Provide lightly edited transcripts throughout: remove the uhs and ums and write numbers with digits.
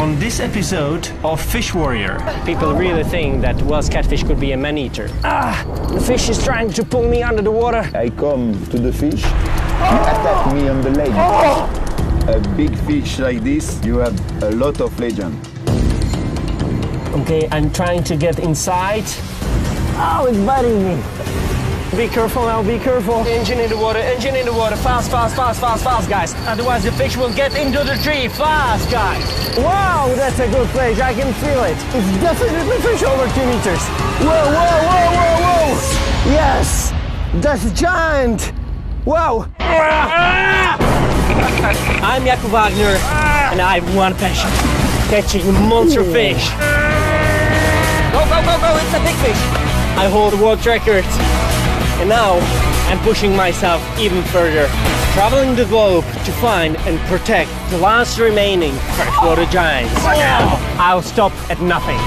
on this episode of Fish Warrior. People really think that Wells catfish could be a man-eater. The fish is trying to pull me under the water. I come to the fish, he attack me on the leg. A big fish like this, you have a lot of legend. Okay, I'm trying to get inside. Oh, it's biting me. Be careful now, be careful. Engine in the water, fast, fast, fast, fast, fast, guys. Otherwise the fish will get into the tree, fast, guys. Wow, that's a good fish, I can feel it. It's definitely fish over 2 meters. Whoa, whoa, whoa, whoa, whoa. Yes, that's a giant. Wow. I'm Jacob Wagner, and I have one passion, catching monster fish. Go, go, go, go, it's a big fish. I hold the world record. And now, I'm pushing myself even further, traveling the globe to find and protect the last remaining freshwater giants. I'll stop at nothing.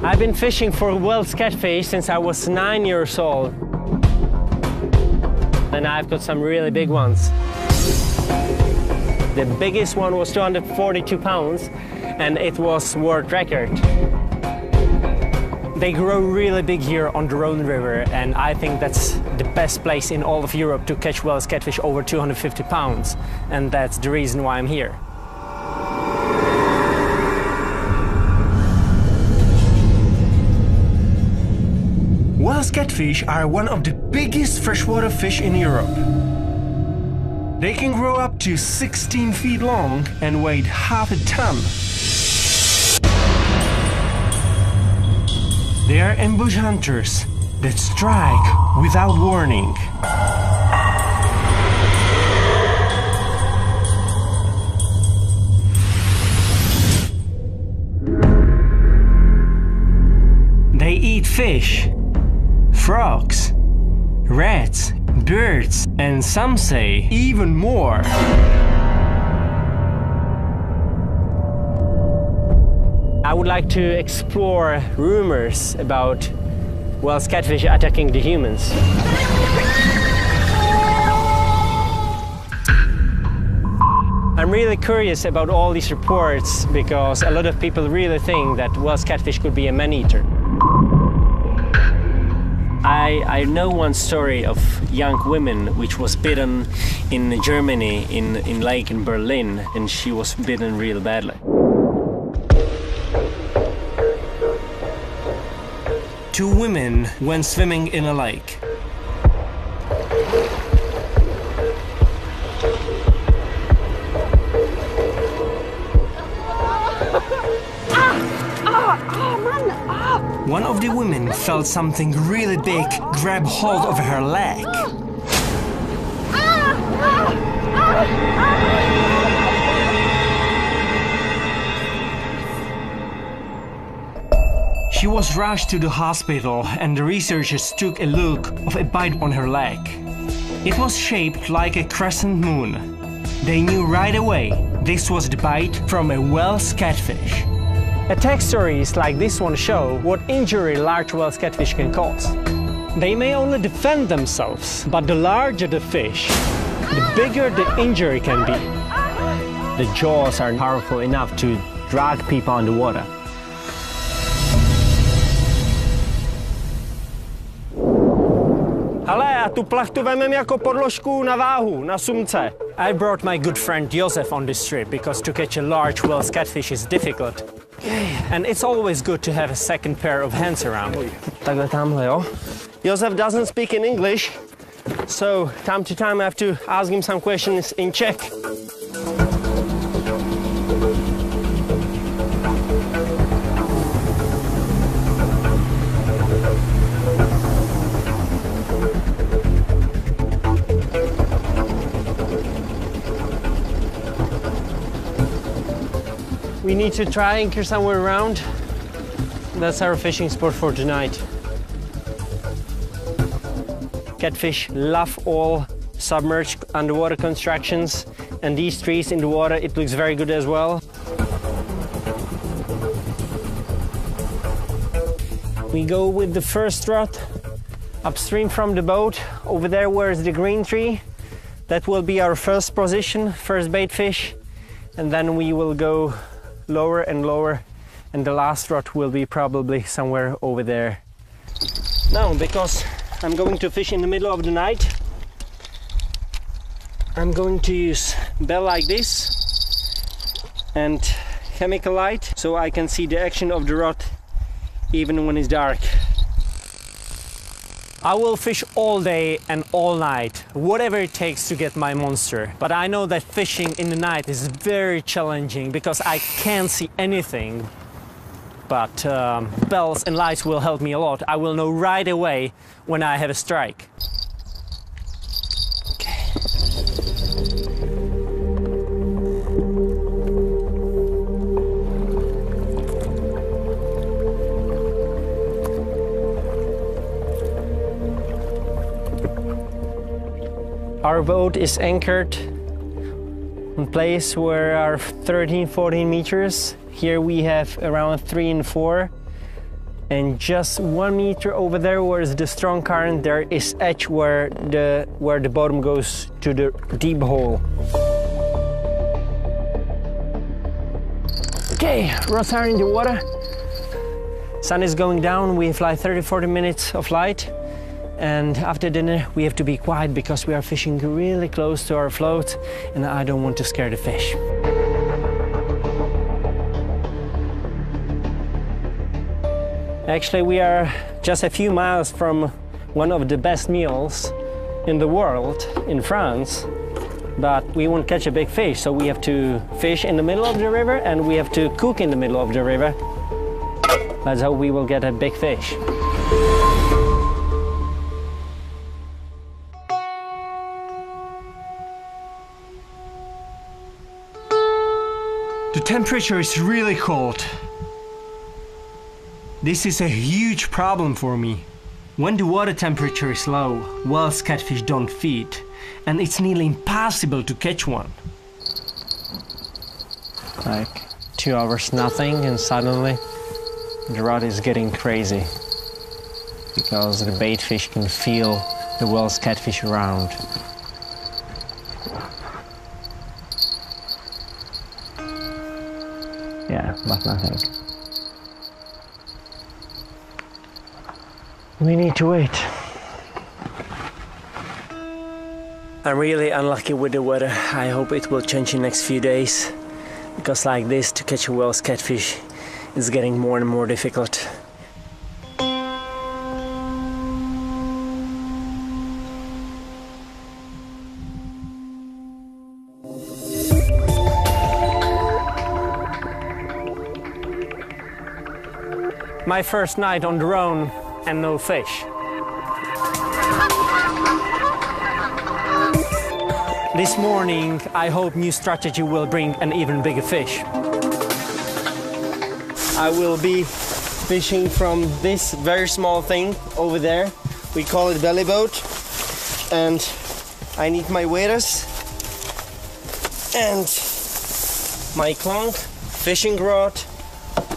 I've been fishing for Wells catfish since I was 9 years old. And I've got some really big ones. The biggest one was 242 pounds, and it was world record. They grow really big here on the Rhone River, and I think that's the best place in all of Europe to catch Wells catfish over 250 pounds. And that's the reason why I'm here. Wells catfish are one of the biggest freshwater fish in Europe. They can grow up to 16 feet long and weigh half a ton. They are ambush hunters that strike without warning. They eat fish, frogs, rats, birds, and some say even more. I would like to explore rumors about Wells catfish attacking the humans. I'm really curious about all these reports because a lot of people really think that Wells catfish could be a man-eater. I know one story of young women which was bitten in Germany in lake in Berlin, and she was bitten real badly. Two women went swimming in a lake. One of the women felt something really big grab hold of her leg. She was rushed to the hospital, and the researchers took a look of a bite on her leg. It was shaped like a crescent moon. They knew right away this was the bite from a Wells catfish. Attack stories like this one show what injury large Wells catfish can cause. They may only defend themselves, but the larger the fish, the bigger the injury can be. The jaws are powerful enough to drag people underwater. Ale, a tu plachtu vemem jako podložku na váhu, na sumce. I brought my good friend Josef on this trip because to catch a large Wells catfish is difficult. And it's always good to have a second pair of hands around. Takhle tamhle, jo? Josef doesn't speak in English, so time to time I have to ask him some questions in Czech. We need to try anchor somewhere around. That's our fishing spot for tonight. Catfish love all submerged underwater constructions, and these trees in the water, it looks very good as well. We go with the first rod upstream from the boat. Over there where is the green tree. That will be our first position, first bait fish. And then we will go lower and lower, and the last rod will be probably somewhere over there. Now, because I'm going to fish in the middle of the night, I'm going to use bell like this and chemical light so I can see the action of the rod even when it's dark. I will fish all day and all night, whatever it takes to get my monster. But I know that fishing in the night is very challenging because I can't see anything. But bells and lights will help me a lot. I will know right away when I have a strike. Okay. Our boat is anchored in place where are 13-14 meters. Here we have around 3 and 4, and just 1 meter over there where is the strong current, there is edge where the bottom goes to the deep hole. Okay, rods are in the water. Sun is going down. We have like 30-40 minutes of light, and after dinner we have to be quiet because we are fishing really close to our float, and I don't want to scare the fish. Actually, we are just a few miles from one of the best meals in the world, in France, but we won't catch a big fish, so we have to fish in the middle of the river and we have to cook in the middle of the river. That's how we will get a big fish. The temperature is really cold. This is a huge problem for me. When the water temperature is low, Wells catfish don't feed, and it's nearly impossible to catch one. Like 2 hours nothing, and suddenly the rod is getting crazy because the bait fish can feel the Wells catfish around. Yeah, but nothing. We need to wait. I'm really unlucky with the weather. I hope it will change in the next few days, because like this, to catch a Wells catfish is getting more and more difficult. My first night on the own and no fish. This morning, I hope new strategy will bring an even bigger fish. I will be fishing from this very small thing over there. We call it belly boat. And I need my waders and my clonk, fishing rod,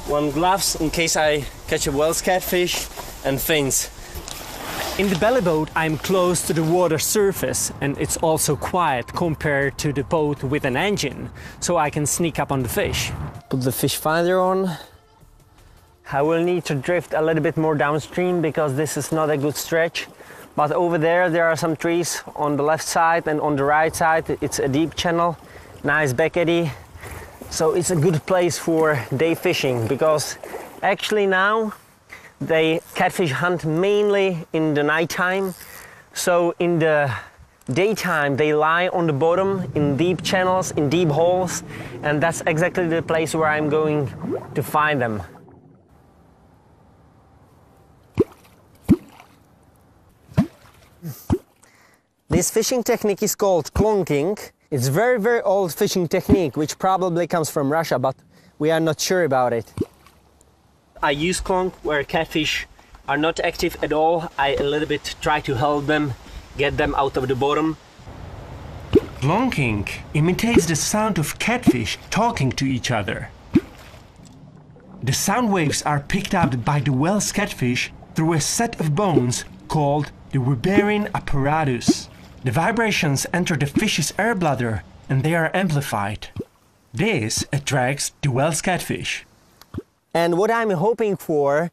1 gloves in case I catch a Wells catfish, and fins. In the belly boat, I'm close to the water surface, and it's also quiet compared to the boat with an engine, so I can sneak up on the fish. Put the fish finder on. I will need to drift a little bit more downstream because this is not a good stretch. But over there are some trees on the left side, and on the right side it's a deep channel, nice back eddy. So it's a good place for day fishing, because actually now they catfish hunt mainly in the nighttime. So in the daytime they lie on the bottom in deep channels, in deep holes, and that's exactly the place where I'm going to find them. This fishing technique is called clonking. It's very, very old fishing technique, which probably comes from Russia, but we are not sure about it. I use clonk where catfish are not active at all. I a little bit try to help them, get them out of the bottom. Plonking imitates the sound of catfish talking to each other. The sound waves are picked up by the whale's catfish through a set of bones called the Weberian apparatus. The vibrations enter the fish's air bladder and they are amplified. This attracts the whale's catfish. And what I'm hoping for,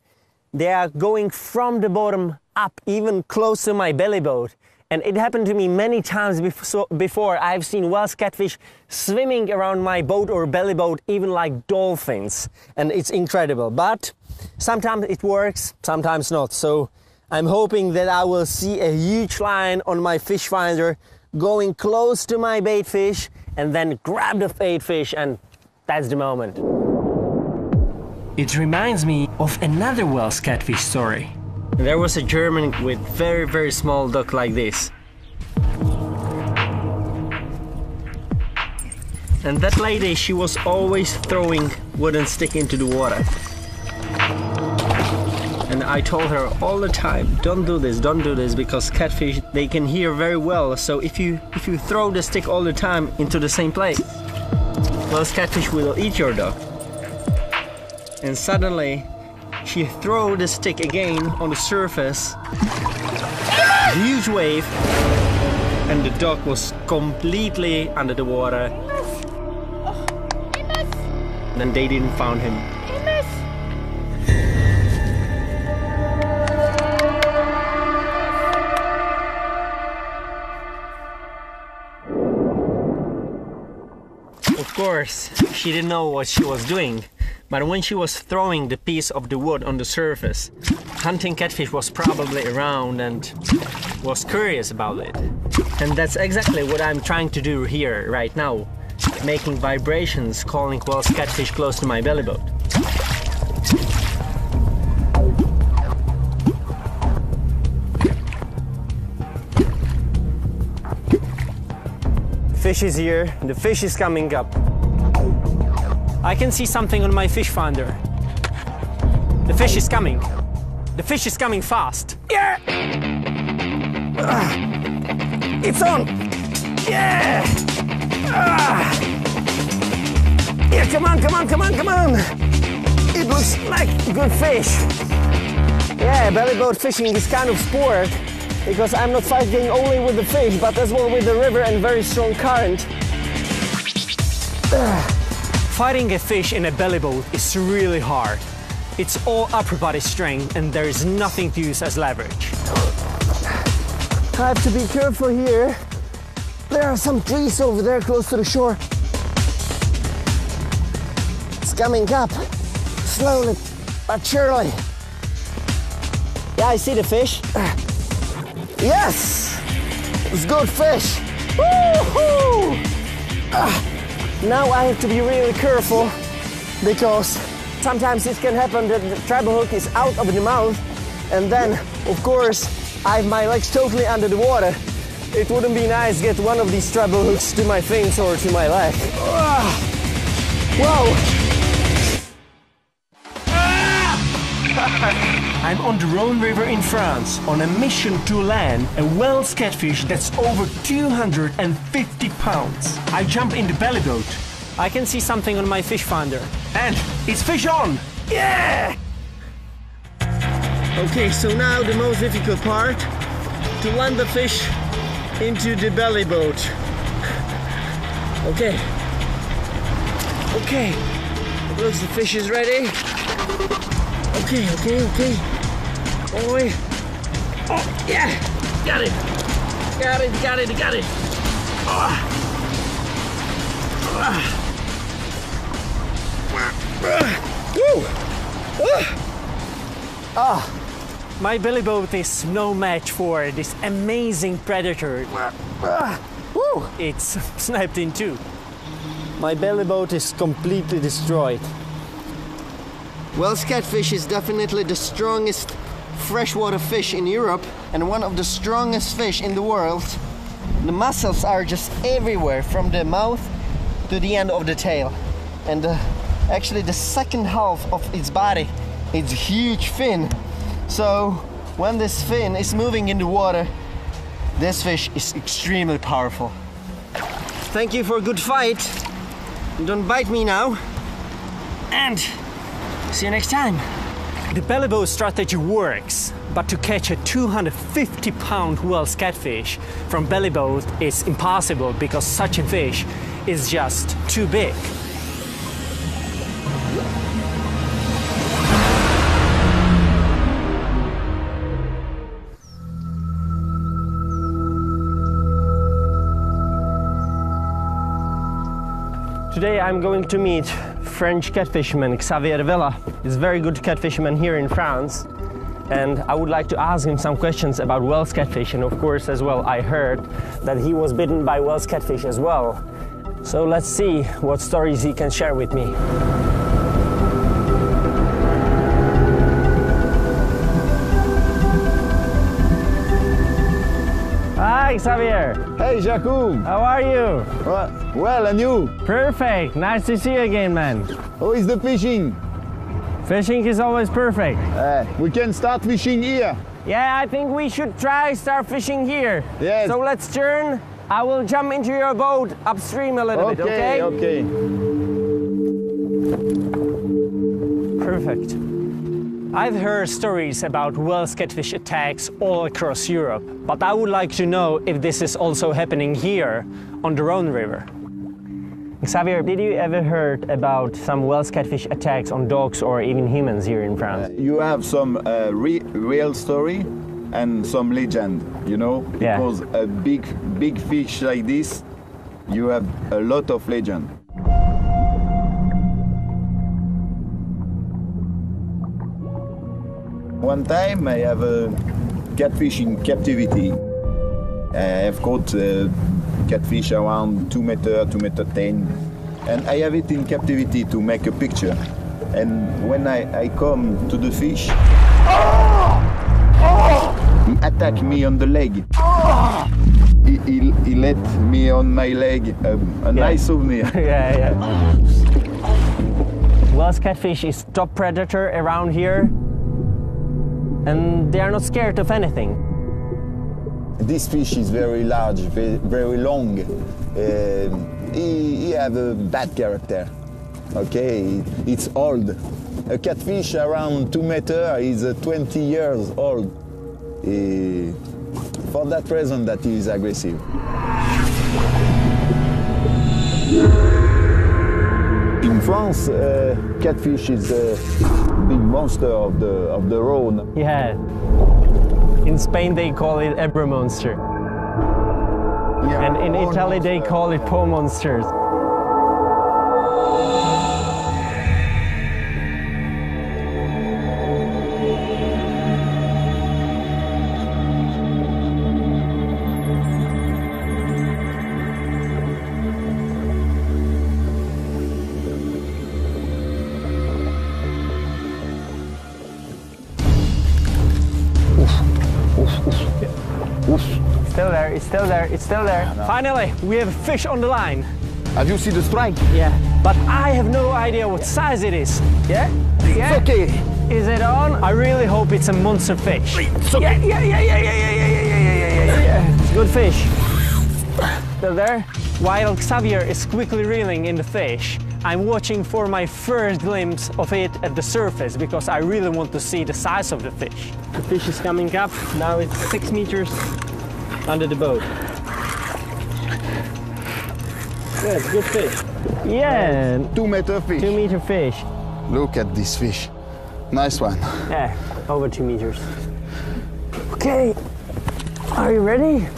they are going from the bottom up, even close to my belly boat. And it happened to me many times before. I've seen whale's catfish swimming around my boat or belly boat, even like dolphins. And it's incredible. But sometimes it works, sometimes not. So I'm hoping that I will see a huge line on my fish finder going close to my bait fish and then grab the bait fish, and that's the moment. It reminds me of another whale's catfish story. There was a German with very small duck like this. And that lady, she was always throwing wooden stick into the water. And I told her all the time, don't do this, because catfish, they can hear very well. So if you throw the stick all the time into the same place, well, catfish will eat your duck. And suddenly, she threw the stick again on the surface, huge wave, and the dog was completely under the water. And then they didn't find him. Of course, she didn't know what she was doing. But when she was throwing the piece of the wood on the surface, hunting catfish was probably around and was curious about it. And that's exactly what I'm trying to do here right now, making vibrations, calling whale's catfish close to my belly boat. Fish is here, the fish is coming up. I can see something on my fish finder. The fish is coming. The fish is coming fast. Yeah! It's on! Yeah! Yeah, come on! It looks like good fish. Yeah, belly boat fishing is kind of sport because I'm not fighting only with the fish, but as well with the river and very strong current. Fighting a fish in a belly boat is really hard. It's all upper body strength and there is nothing to use as leverage. I have to be careful here. There are some trees over there close to the shore. It's coming up, slowly but surely. Yeah, I see the fish. Yes! It's good fish. Woo-hoo! Now I have to be really careful because sometimes it can happen that the treble hook is out of the mouth and then, of course, I have my legs totally under the water. It wouldn't be nice to get one of these treble hooks to my fins or to my leg. Whoa! I'm on the Rhone River in France on a mission to land a whale's catfish that's over 250 pounds. I jump in the belly boat. I can see something on my fish finder. And it's fish on! Yeah! Okay, so now the most difficult part, to land the fish into the belly boat. Okay. It looks the fish is ready. Okay. Boy. Oh, yeah! Got it! My belly boat is no match for this amazing predator. It's snapped in two. My belly boat is completely destroyed. Whale's catfish is definitely the strongest freshwater fish in Europe and one of the strongest fish in the world. The muscles are just everywhere from the mouth to the end of the tail. And actually the second half of its body, its huge fin. So when this fin is moving in the water, this fish is extremely powerful. Thank you for a good fight. Don't bite me now. And see you next time. The belly bow strategy works, but to catch a 250-pound Wells catfish from belly bow is impossible because such a fish is just too big. Today I'm going to meet French catfisherman Xavier Villa. He's a very good catfisherman here in France. And I would like to ask him some questions about Wells catfish. And of course, as well, I heard that he was bitten by Wells catfish as well. So let's see what stories he can share with me. Hi, Xavier. Hey, Jakub. How are you? Well, and you? Perfect. Nice to see you again, man. How is the fishing? Fishing is always perfect. We can start fishing here. Yeah, I think we should start fishing here. Yes. So let's turn. I will jump into your boat upstream a little bit, okay? Okay. Perfect. I've heard stories about Wells catfish attacks all across Europe, but I would like to know if this is also happening here on the Rhone River. Xavier, did you ever heard about some Wells catfish attacks on dogs or even humans here in France? You have some real story and some legend, you know? Yeah. Because a big fish like this, you have a lot of legend. One time I have a catfish in captivity. I have caught catfish around 2 meter, 2 meter 10. And I have it in captivity to make a picture. And when I come to the fish, he attacked me on the leg. He let me on my leg a nice souvenir. Yeah. Wells catfish is top predator around here. And they are not scared of anything. This fish is very large, very long. He have a bad character. Okay, it's old. A catfish around 2 meters is 20 years old. For that reason that he is aggressive. In France, catfish is a big monster of the Rhone. Yeah. In Spain they call it Ebro monster. Yeah, And in Italy they call it Po monsters. It's still there. Finally, we have a fish on the line. Have you seen the strike? Yeah, but I have no idea what size it is. Yeah? It's okay. Is it on? I really hope it's a monster fish. It's okay. Yeah. It's good fish. Still there? While Xavier is quickly reeling in the fish, I'm watching for my first glimpse of it at the surface because I really want to see the size of the fish. The fish is coming up. Now it's 6 meters under the boat. Yeah, it's good fish. Yeah, 2 meter fish. 2 meter fish. Look at this fish. Nice one. Yeah, over 2 meters. Okay, are you ready?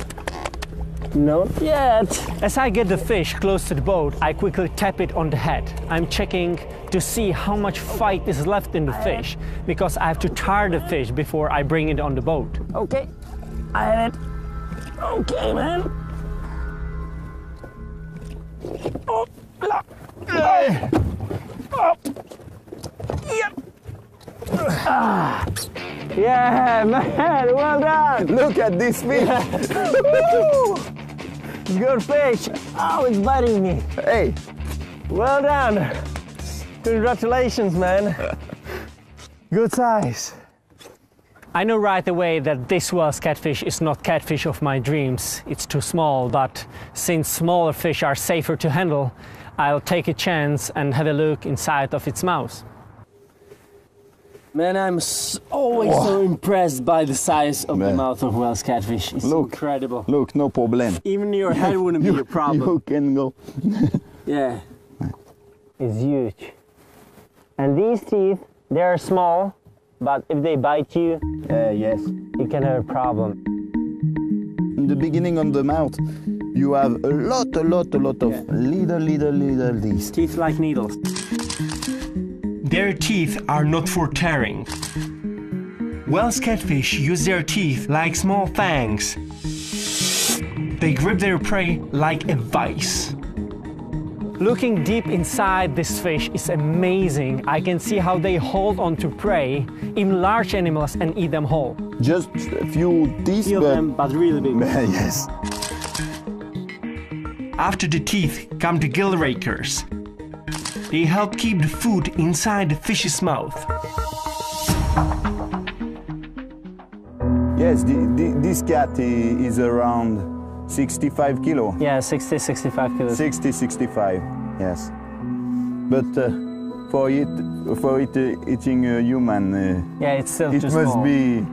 Not yet. As I get the fish close to the boat, I quickly tap it on the head. I'm checking to see how much fight is left in the fish because I have to tire the fish before I bring it on the boat. Okay, I have it. Okay, man. Oh, la. Oh. Yep. Yeah, man, well done. Look at this fish. It's good fish. Oh, it's biting me. Hey. Well done. Congratulations, man. Good size. I know right away that this Welsh catfish is not catfish of my dreams. It's too small, but since smaller fish are safer to handle, I'll take a chance and have a look inside of its mouth. Man, I'm always so impressed by the size of the mouth of Welsh catfish. It's incredible. Look, no problem. Even your head wouldn't be a problem. You can go. Yeah. It's huge. And these teeth, they're small, but if they bite you, yes. you can have a problem. In the beginning of the mouth, you have a lot of little these. Teeth like needles. Their teeth are not for tearing. Welsh catfish use their teeth like small fangs. They grip their prey like a vice. Looking deep inside this fish is amazing. I can see how they hold on to prey, even large animals, and eat them whole. Just a few teeth, but really big. Yes. After the teeth come the gill rakers. They help keep the food inside the fish's mouth. Yes, this cat is around 65 kilo. Yeah, 60, 65 kilos. 60, 65, yes. But for it eating a human, yeah, it's still it too must small. be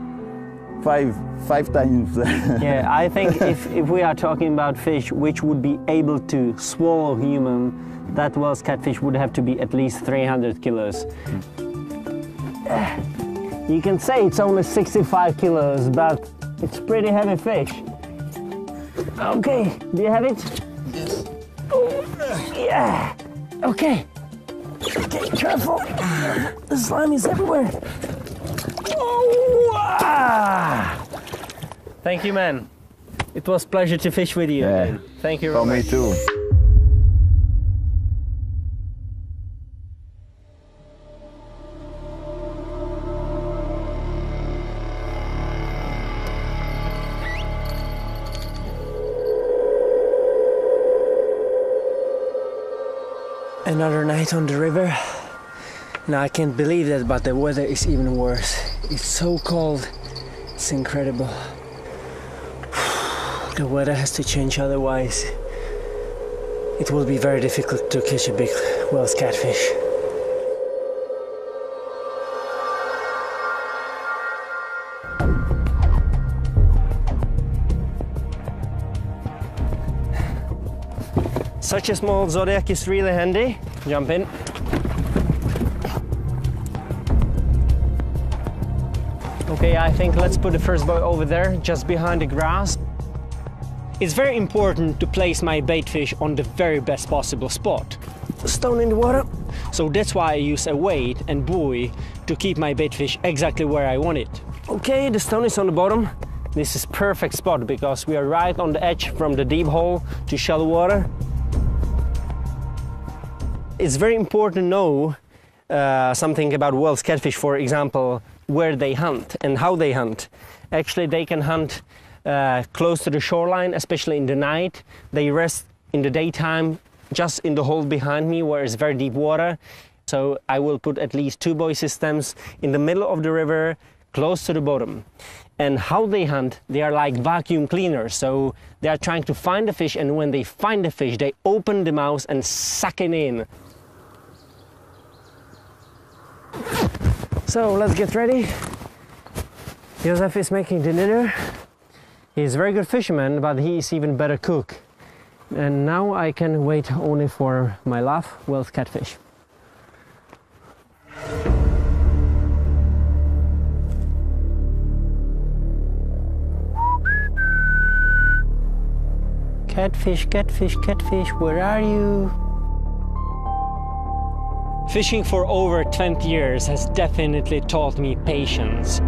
five times. Yeah, I think if we are talking about fish which would be able to swallow human, that Welsh catfish would have to be at least 300 kilos. You can say it's only 65 kilos, but it's pretty heavy fish. Okay, do you have it? Yes. Oh, yeah. Okay. Okay, careful. The slime is everywhere. Oh, ah. Thank you, man. It was a pleasure to fish with you. Yeah. Thank you very much. For me too. Another night on the river. Now I can't believe that, but the weather is even worse. It's so cold. It's incredible. The weather has to change, otherwise it will be very difficult to catch a big Welsh catfish. Such a small Zodiac is really handy. Jump in. Okay, I think let's put the first boy over there, just behind the grass. It's very important to place my bait fish on the very best possible spot. Stone in the water. So that's why I use a weight and buoy to keep my bait fish exactly where I want it. Okay, the stone is on the bottom. This is perfect spot because we are right on the edge from the deep hole to shallow water. It's very important to know something about Welsh catfish, for example, where they hunt and how they hunt. Actually, they can hunt close to the shoreline, especially in the night. They rest in the daytime just in the hole behind me where it's very deep water. So I will put at least 2 buoy systems in the middle of the river, close to the bottom. And how they hunt, they are like vacuum cleaners. So they are trying to find the fish, and when they find the fish, they open the mouth and suck it in. So let's get ready. Josef is making the dinner. He's a very good fisherman, but he's even better cook. And now I can wait only for my love, Welsh catfish. Catfish, catfish, catfish, where are you? Fishing for over 20 years has definitely taught me patience.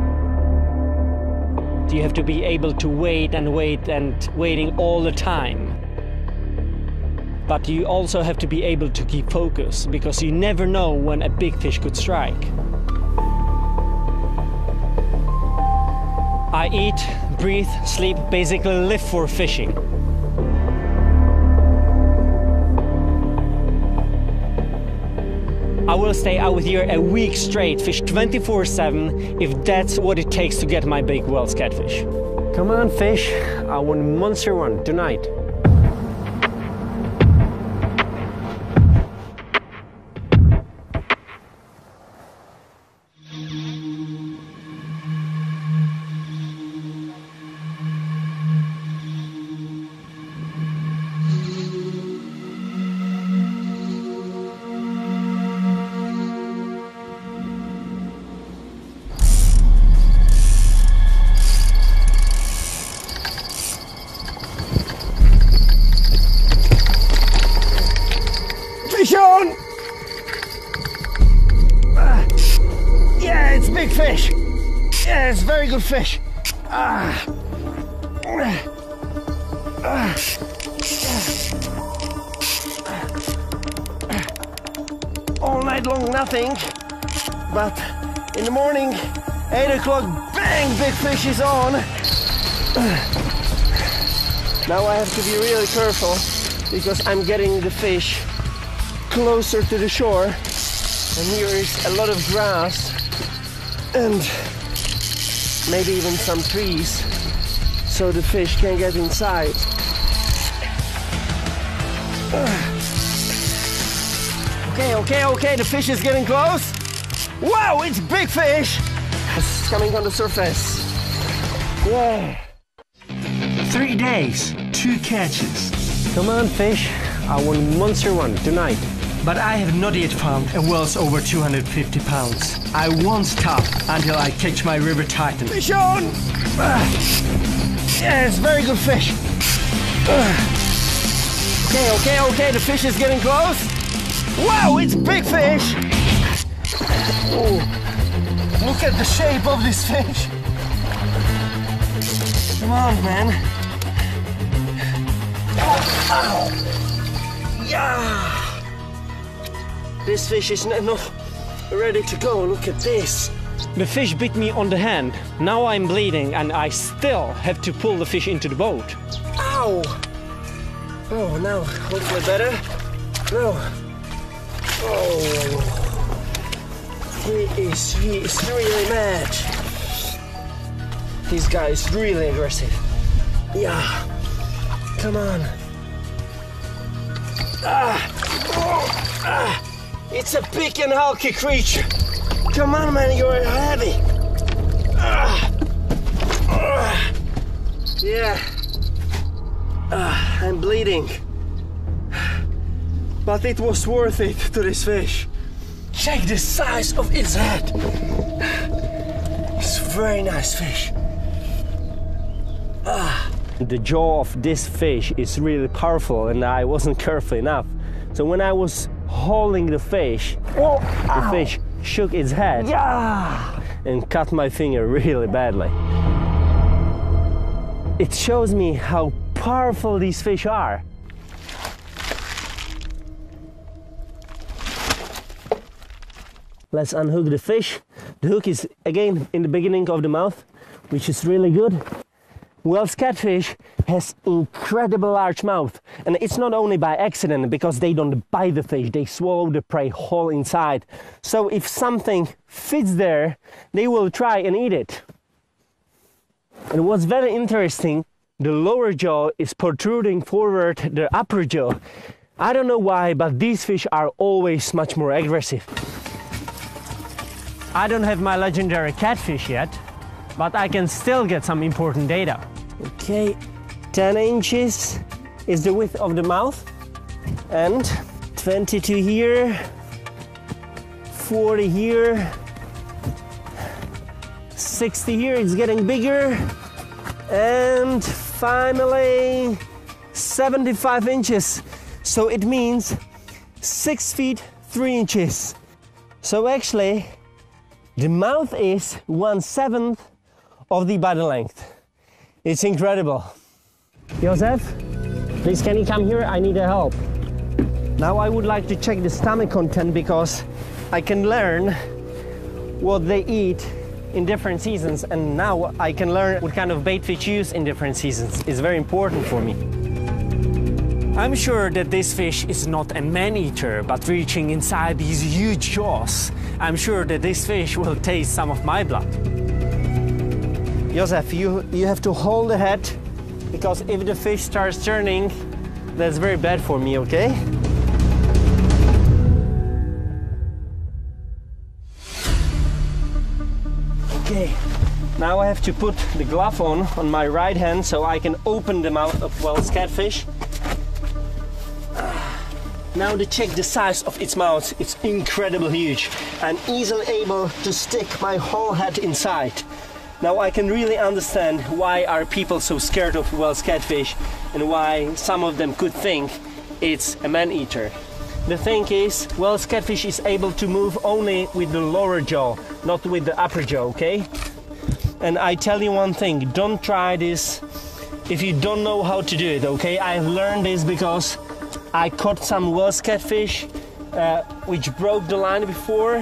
You have to be able to wait and wait and waiting all the time. But you also have to be able to keep focus, because you never know when a big fish could strike. I eat, breathe, sleep, basically live for fishing. I will will stay out here a week straight, fish 24/7, if that's what it takes to get my big Wells catfish. Come on, fish. I want a monster one tonight. Sean! Yeah, it's big fish. Yeah, it's very good fish. All night long, nothing. But in the morning, 8 o'clock, bang, big fish is on. Now I have to be really careful because I'm getting the fish closer to the shore, and here is a lot of grass and maybe even some trees, so the fish can get inside. Okay, the fish is getting close. Wow, it's big fish! It's coming on the surface. Yeah. 3 days, 2 catches. Come on, fish. I want a monster one tonight. But I have not yet found a Wells over 250 pounds. I won't stop until I catch my river titan. Fish on! Yeah, it's very good fish. Okay, the fish is getting close. Wow, it's big fish! Oh, look at the shape of this fish. Come on, man. Oh. Yeah! This fish is not ready to go. Look at this. The fish bit me on the hand. Now I'm bleeding and I still have to pull the fish into the boat. Ow! Oh, now hopefully better. No. Oh. He is really mad. This guy is really aggressive. Yeah. Come on. It's a big and hulky creature. Come on, man, you're heavy. Yeah. I'm bleeding. But it was worth it to this fish. Check the size of its head. It's a very nice fish. The jaw of this fish is really powerful and I wasn't careful enough. So when I was holding the fish shook its head and cut my finger really badly. It shows me how powerful these fish are. Let's unhook the fish. The hook is again in the beginning of the mouth, which is really good. Wells catfish has incredible large mouth, and it's not only by accident because they don't bite the fish, they swallow the prey whole inside. So if something fits there, they will try and eat it. And what's very interesting, the lower jaw is protruding forward the upper jaw. I don't know why, but these fish are always much more aggressive. I don't have my legendary catfish yet, but I can still get some important data. Okay, 10 inches is the width of the mouth, and 22 here, 40 here, 60 here, it's getting bigger, and finally 75 inches. So it means 6 feet 3 inches. So actually, the mouth is 1/7 of the body length. It's incredible. Josef, please can you come here? I need help. Now I would like to check the stomach content because I can learn what they eat in different seasons, and now I can learn what kind of bait fish use in different seasons. It's very important for me. I'm sure that this fish is not a man-eater, but reaching inside these huge jaws, I'm sure that this fish will taste some of my blood. Josef, you have to hold the head, because if the fish starts turning, that's very bad for me, okay? Okay, now I have to put the glove on my right hand so I can open the mouth of Wells catfish. Now to check the size of its mouth, it's incredibly huge. I'm easily able to stick my whole head inside. Now I can really understand why are people so scared of Wells catfish and why some of them could think it's a man-eater. The thing is, Wells catfish is able to move only with the lower jaw, not with the upper jaw, okay? And I tell you one thing, don't try this if you don't know how to do it, okay? I've learned this because I caught some Wells catfish which broke the line before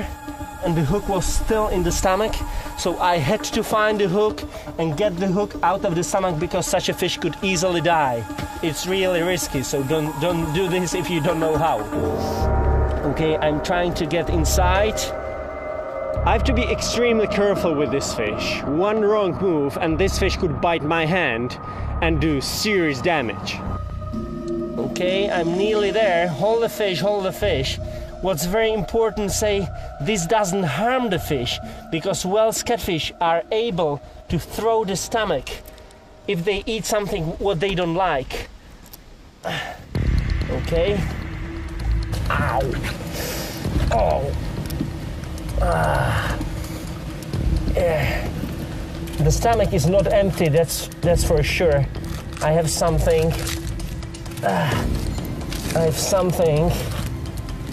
and the hook was still in the stomach. So I had to find the hook and get the hook out of the stomach because such a fish could easily die. It's really risky, so don't do this if you don't know how. Okay, I'm trying to get inside. I have to be extremely careful with this fish. One wrong move and this fish could bite my hand and do serious damage. Okay, I'm nearly there. Hold the fish, hold the fish. What's very important, say, this doesn't harm the fish, because Wells catfish are able to throw the stomach if they eat something what they don't like. Okay. Ow. Oh. Yeah. The stomach is not empty, that's for sure. I have something.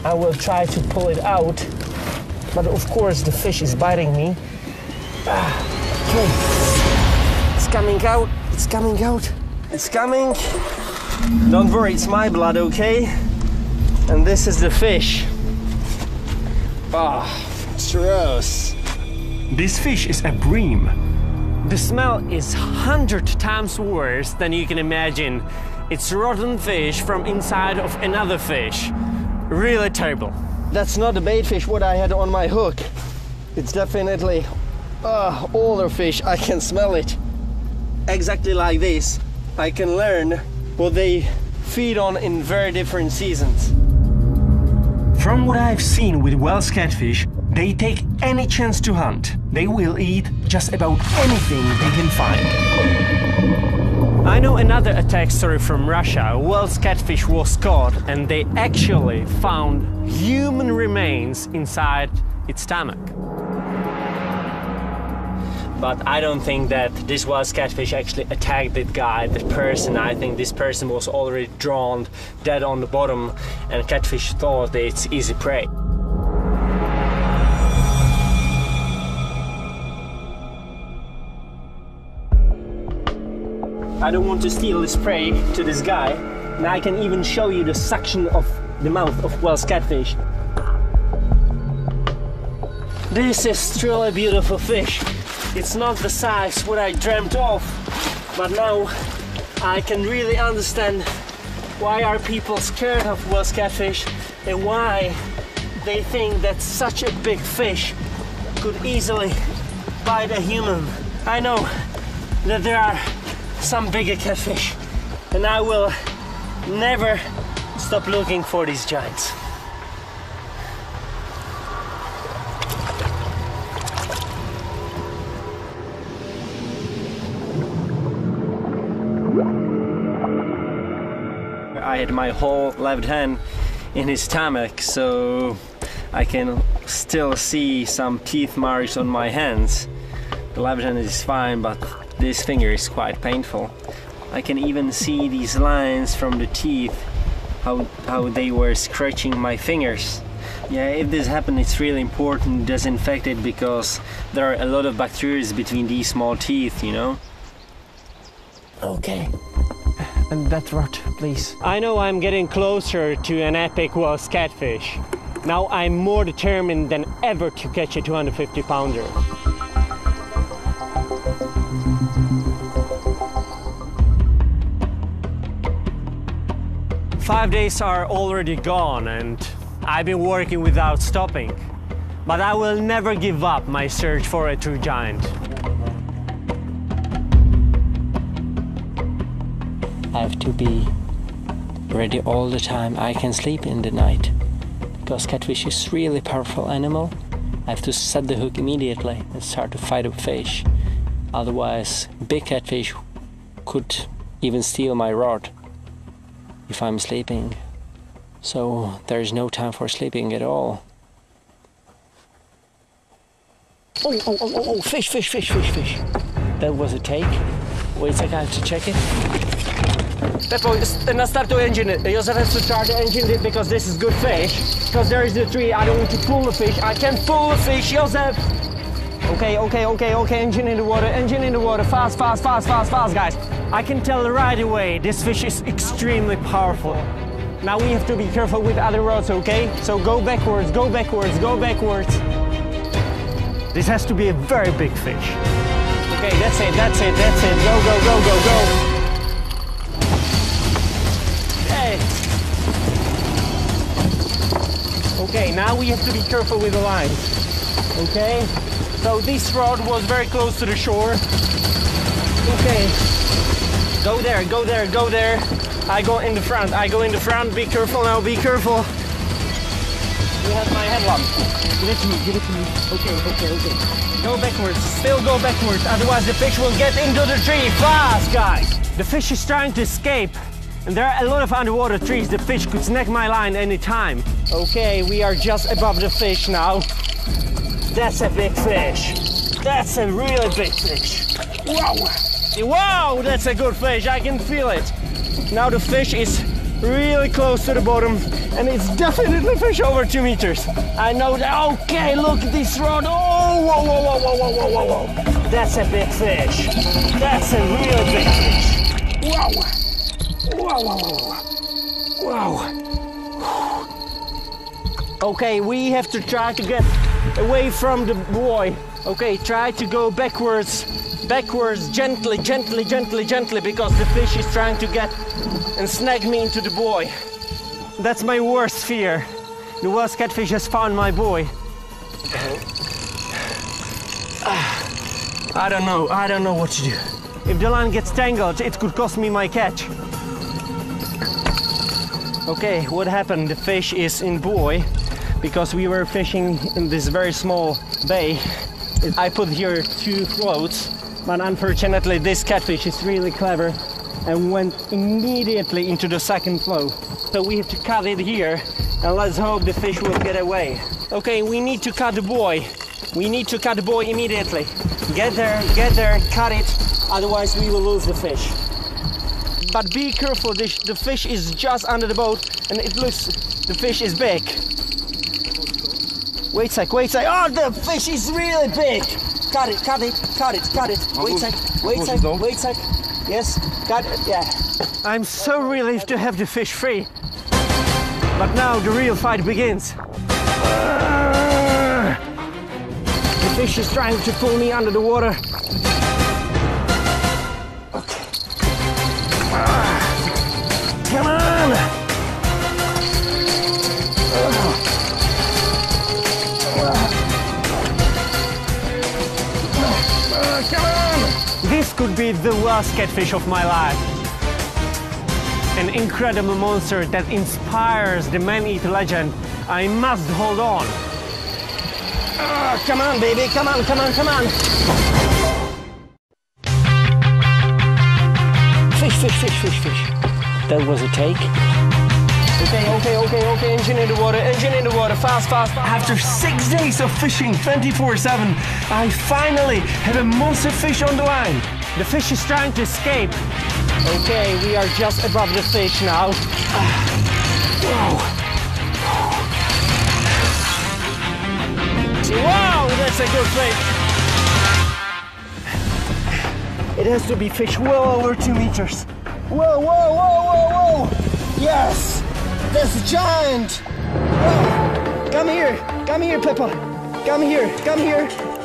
I will try to pull it out, but of course the fish is biting me. Okay. It's coming out, it's coming out, it's coming. Don't worry, it's my blood, okay? And this is the fish. It's gross. This fish is a bream. The smell is 100 times worse than you can imagine. It's rotten fish from inside of another fish. Really terrible. That's not the bait fish what I had on my hook. It's definitely older fish. I can smell it. Exactly like this. I can learn what they feed on in very different seasons. From what I've seen with Wells catfish, they take any chance to hunt. They will eat just about anything they can find. I know another attack story from Russia. Wells catfish was caught and they actually found human remains inside its stomach. But I don't think that this Wells catfish actually attacked the guy, the person. I think this person was already drowned, dead on the bottom, and catfish thought that it's easy prey. I don't want to steal this prey to this guy, and I can even show you the suction of the mouth of Wells catfish. This is truly a beautiful fish. It's not the size what I dreamt of, but now I can really understand why are people scared of Wells catfish and why they think that such a big fish could easily bite a human. I know that there are some bigger catfish, and I will never stop looking for these giants. I had my whole left hand in his stomach, so I can still see some teeth marks on my hands. The left hand is fine, but this finger is quite painful. I can even see these lines from the teeth, how they were scratching my fingers. Yeah, if this happened, it's really important to disinfect it because there are a lot of bacteria between these small teeth, you know? Okay. And that rod, please. I know I'm getting closer to an epic Wells catfish. Now I'm more determined than ever to catch a 250-pounder. 5 days are already gone and I've been working without stopping. But I will never give up my search for a true giant. I have to be ready all the time. I can sleep in the night because catfish is really powerful animal. I have to set the hook immediately and start to fight a fish. Otherwise, big catfish could even steal my rod if I'm sleeping. So there is no time for sleeping at all. Oh, fish. That was a take. Wait a second, I have to check it. Peppo, start the engine. Josef has to start the engine because this is good fish. Because there is the tree, I don't want to pull the fish. I can pull the fish, Josef! Okay, engine in the water, fast, guys. I can tell right away, this fish is extremely powerful. Now we have to be careful with other rods, okay? So go backwards. This has to be a very big fish. Okay, that's it. Go. Okay, now we have to be careful with the line. Okay, so this rod was very close to the shore. Okay, go there. I go in the front. Be careful now, be careful. You have my headlamp. Give it to me. Okay. Go backwards, still go backwards, otherwise the fish will get into the tree. Fast, guys! The fish is trying to escape. And there are a lot of underwater trees. The fish could snag my line anytime. Okay, we are just above the fish now. That's a big fish. That's a really big fish. Wow, that's a good fish. I can feel it. Now the fish is really close to the bottom and it's definitely fish over 2 meters. I know that. Okay, look at this rod. Oh, whoa. That's a big fish. That's a really big fish. Wow. Okay, we have to try to get away from the buoy. Okay, try to go backwards, gently, because the fish is trying to get and snag me into the buoy. That's my worst fear. The worst catfish has found my buoy. I don't know what to do. If the line gets tangled, it could cost me my catch. Okay, what happened? The fish is in buoy because we were fishing in this very small bay. I put here 2 floats, but unfortunately this catfish is really clever and went immediately into the second float. So we have to cut it here and let's hope the fish will get away. Okay, we need to cut the buoy. We need to cut the buoy immediately. Get there, cut it, otherwise we will lose the fish. But be careful, the fish is just under the boat and it looks, the fish is big. Wait a sec. Oh, the fish is really big. Cut it. Wait a sec. Yes, cut it, yeah. I'm so relieved to have the fish free. But now the real fight begins. The fish is trying to pull me under the water. Come on! Come on! This could be the worst catfish of my life. An incredible monster that inspires the man-eater legend. I must hold on. Come on, baby, come on. Fish. That was a take. Okay, engine in the water, fast. After 6 days of fishing 24/7, I finally have a monster fish on the line. The fish is trying to escape. Okay, we are just above the fish now. Wow, that's a good fish. It has to be fish well over 2 meters. Whoa! Yes, that's a giant. Whoa. Come here, Peppa. Come here.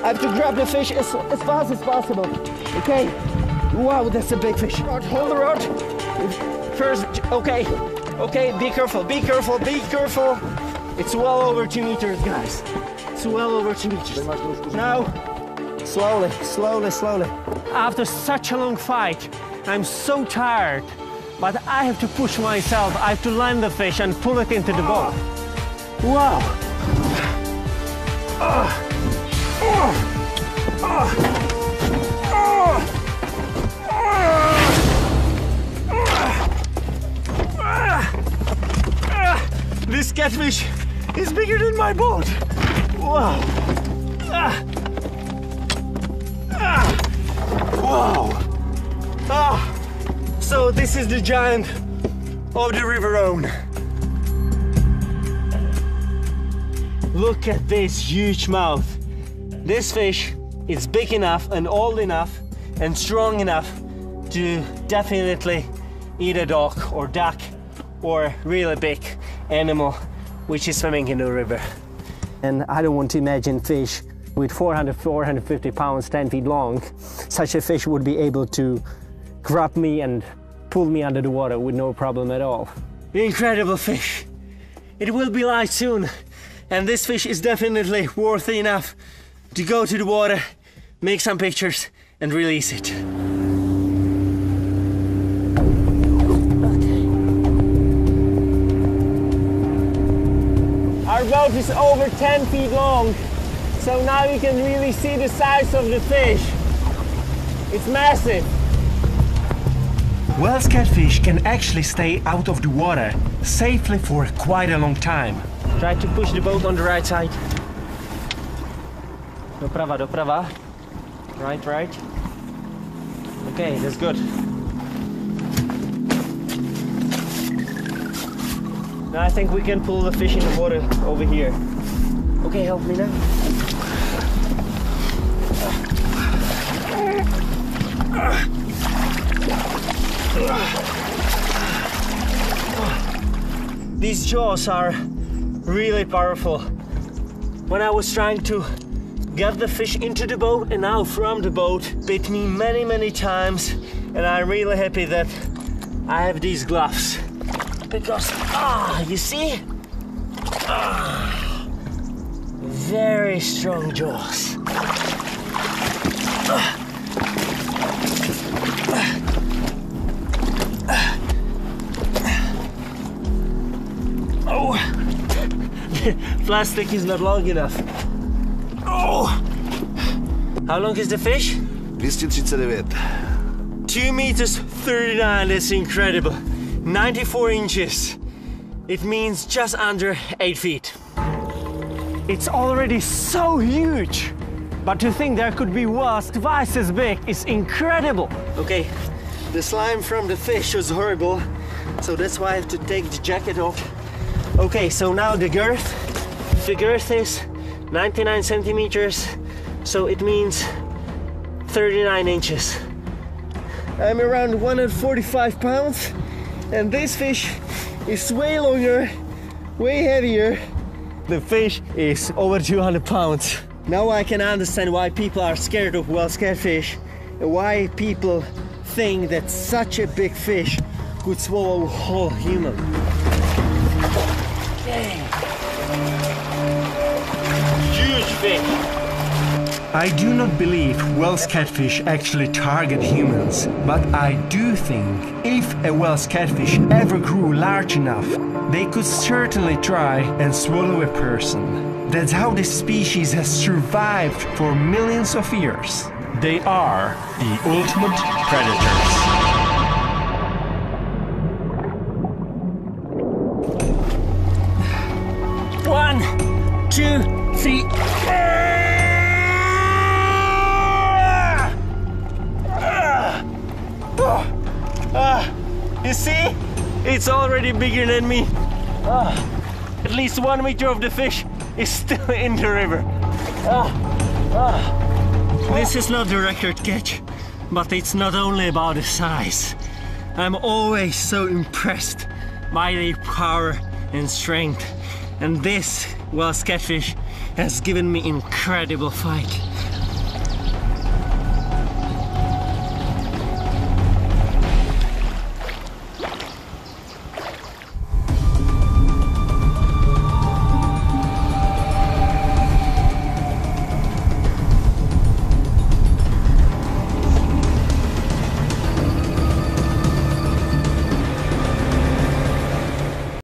I have to grab the fish as fast as possible. Okay. Wow, that's a big fish. Hold the rod. First, okay. Okay, be careful, be careful, be careful. It's well over 2 meters, guys. It's well over 2 meters. Now, slowly, slowly, slowly. After such a long fight, I'm so tired, but I have to push myself. I have to land the fish and pull it into the boat. Wow. This catfish is bigger than my boat. Wow. Wow. So this is the giant of the River Rhone. Look at this huge mouth. This fish is big enough and old enough and strong enough to definitely eat a dog or duck or really big animal which is swimming in the river. And I don't want to imagine fish with 450 pounds, 10 feet long. Such a fish would be able to grab me and pull me under the water with no problem at all. Incredible fish. It will be light soon, and this fish is definitely worthy enough to go to the water, make some pictures and release it. Our boat is over 10 feet long, so now you can really see the size of the fish. It's massive. Wells catfish can actually stay out of the water safely for quite a long time. Try to push the boat on the right side. Doprava, doprava. Right, right. Okay, that's good. Now I think we can pull the fish in the water over here. Okay, help me now. These jaws are really powerful. When I was trying to get the fish into the boat and now from the boat, bit me many times, and I'm really happy that I have these gloves because you see, very strong jaws. Oh, plastic is not long enough. Oh, how long is the fish? 239. 2 meters 39. That's incredible. 94 inches. It means just under 8 feet. It's already so huge, but to think there could be whales twice as big is incredible. Okay, the slime from the fish was horrible, so that's why I have to take the jacket off. Okay, so now the girth. The girth is 99 centimeters, so it means 39 inches. I'm around 145 pounds, and this fish is way longer, way heavier. The fish is over 200 pounds. Now I can understand why people are scared of Wells catfish and why people think that such a big fish could swallow a whole human. Dang. Huge fish. I do not believe Wells catfish actually target humans, but I do think if a Wells catfish ever grew large enough, they could certainly try and swallow a person. That's how this species has survived for millions of years. They are the ultimate predators. One, two, three. You see? It's already bigger than me. At least 1 meter of the fish is still in the river. This is not the record catch, but it's not only about the size. I'm always so impressed by their power and strength. And this Wells catfish has given me incredible fight.